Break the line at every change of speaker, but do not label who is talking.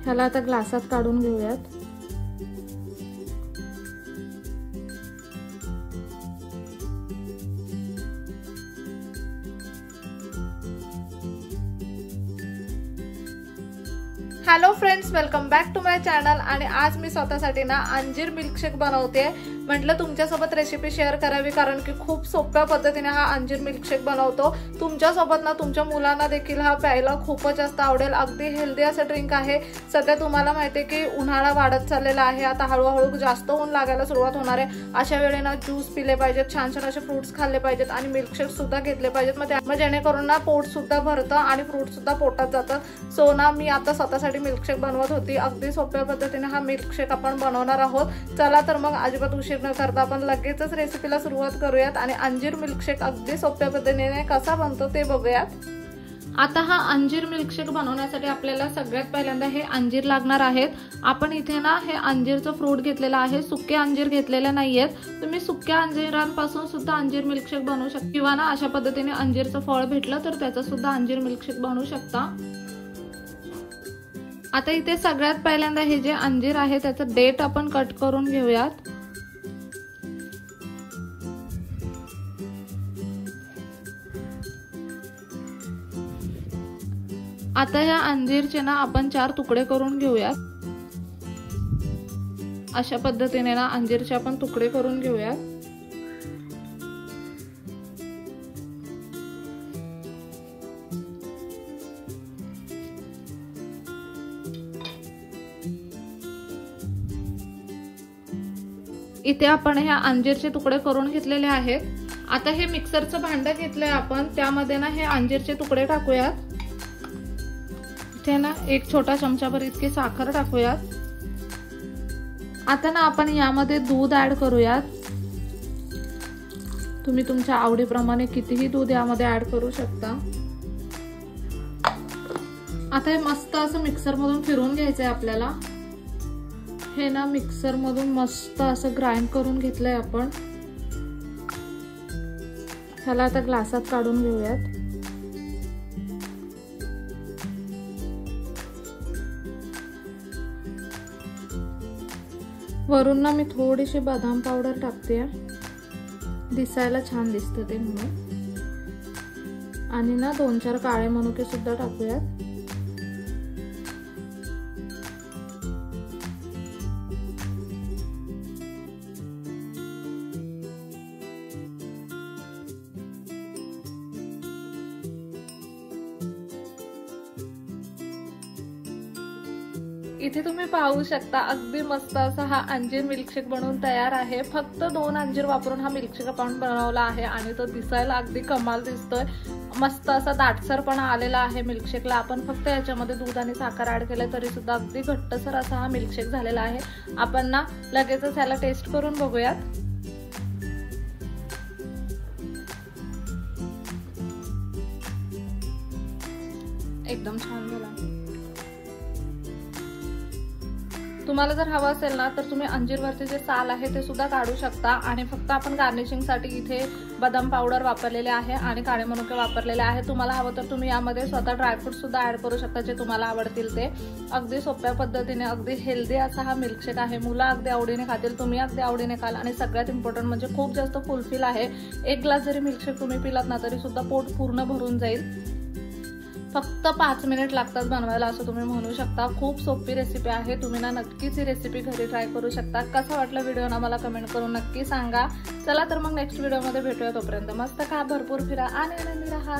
ह्याला आता ग्लासात काढून घेऊयात। Hello friends, welcome back to my channel. आणि आज मी स्वतःसाठी ना अंजीर मिल्कशेक बनवते। म्हटलं तुमच्यासोबत रेसिपी शेअर करावी, कारण की खूप सोप्या पद्धतीने हा अंजीर मिल्कशेक बनवतो। तुमच्यासोबत ना तुमच्या मुलांना देखील हा प्यायला खूपच जास्त आवडेल। अगदी हेल्दी असं ड्रिंक आहे। सध्या तुम्हाला माहिती आहे की उन्हाळा वाढत चाललेला आहे, आता हळूहळू जास्त ऊन लागायला सुरुवात होणार आहे। अशा वेळी ना ज्यूस पिले पाहिजेत, छान छान असे फ्रुट्स खाल्ले पाहिजेत आणि मिल्कशेक सुद्धा घेतले पाहिजेत। मग जेणेकरून ना पोट सुद्धा भरतं आणि फ्रूट सुद्धा पोटात जातं। सो ना मी आता स्वतःसाठी मिल्कशेक बनवत होती। अगदी सोप्या पद्धतीने हा मिल्कशेक आपण बनवणार आहोत। चला तर मग अजिबात उशीर न करता आपण लगेचच रेसिपीला सुरुवात करूयात आणि अंजीर मिल्कशेक अगदी सोप्या पद्धतीने कसा बनतो ते बघूयात। आता हा अंजीर मिल्कशेक बनवण्यासाठी आपल्याला सगळ्यात पहिल्यांदा हे अंजीर लागणार आहेत। आपण इथे ना हे अंजीरचं फ्रूट घेतलेलं आहे, सुके अंजीर घेतलेले नाहीयेत। तुम्ही सुक्या अंजीरांपासून सुद्धा अंजीर मिल्कशेक बनवू शकता, किंवा ना अशा पद्धतीने अंजीरचं फळ भेटलं तर त्याचं सुद्धा अंजीर मिल्कशेक बनवू शकता। आता इथे सगळ्यात पहिल्यांदा हे जे अंजीर आहे त्याचं डेट आपण कट करून घेऊयात। आता या अंजीरचे ना आपण 4 तुकडे करून घेऊयात। अशा पद्धतीने ना अंजीरचे आपण तुकडे करून घेऊयात। इथे आपण ह्या अंजीरचे तुकडे करून घेतलेले आहेत। आता हे मिक्सरचं भांड घेतलंय आपण, त्यामध्ये ना हे अंजीरचे तुकडे टाकूयात। इथे ना 1 छोटा चमचाभर इतकी साखर टाकूयात। आता ना आपण यामध्ये दूध ऍड करूयात। तुम्ही तुमच्या आवडीप्रमाणे कितीही दूध यामध्ये ऍड करू शकता। आता हे मस्त असं मिक्सर मधून फिरवून घ्यायचंय आपल्याला। हे ना मिक्सर मधून मस्त असं ग्राइंड करून घेतलंय आपण। ह्याला आता ग्लासात काढून घेऊयात। वरून ना मी थोडीशी बदाम पावडर टाकते, दिसायला छान दिसतं ते म्हणून। आणि ना 2-4 काळे मनुके सुद्धा टाकूयात। इथे तुम्ही पाहू शकता अगदी मस्त असा हा अंजीर मिल्कशेक बनवून तयार आहे। फक्त 2 अंजीर वापरून हा मिल्कशेक आपण बनवला आहे आणि तो दिसायला अगदी कमाल दिसतोय। मस्त असा दाटसरपणा आलेला आहे मिल्कशेकला। आपण फक्त याच्यामध्ये दूध आणि साखर ऍड केले तरी सुद्धा अगदी घट्टसर असा हा मिल्कशेक झालेला आहे। आपण ना लगेचच याला टेस्ट करून बघूयात। एकदम छान झाला। तुम्हाला जर हवं असेल ना तर तुम्ही अंजीरवरचे जे साल आहे ते सुद्धा काढू शकता आणि फक्त आपण गार्निशिंगसाठी इथे बदाम पावडर वापरलेले आहे आणि काळे मनुके वापरलेले आहे। तुम्हाला हवं तर तुम्ही यामध्ये स्वतः ड्रायफ्रूट सुद्धा ऍड करू शकता, जे तुम्हाला आवडतील ते। अगदी सोप्या पद्धतीने अगदी हेल्दी असा हा मिल्कशेक आहे। मुलं अगदी आवडीने खातील, तुम्ही अगदी आवडीने खाल आणि सगळ्यात इम्पॉर्टंट म्हणजे खूप जास्त फुलफिल आहे। 1 ग्लास जरी मिल्कशेक तुम्ही पिलात ना तरी सुद्धा पोट पूर्ण भरून जाईल। फक्त 5 मिनिट लागतात बनवायला असं तुम्ही म्हणू शकता। खूप सोपी रेसिपी आहे, तुम्ही ना नक्कीच ही रेसिपी घरी ट्राय करू शकता। कसा वाटला व्हिडिओ ना मला कमेंट करून नक्की सांगा। चला तर मग नेक्स्ट व्हिडिओमध्ये भेटूया, तोपर्यंत मस्त खा, भरपूर फिरा आणि आनंदी राहा।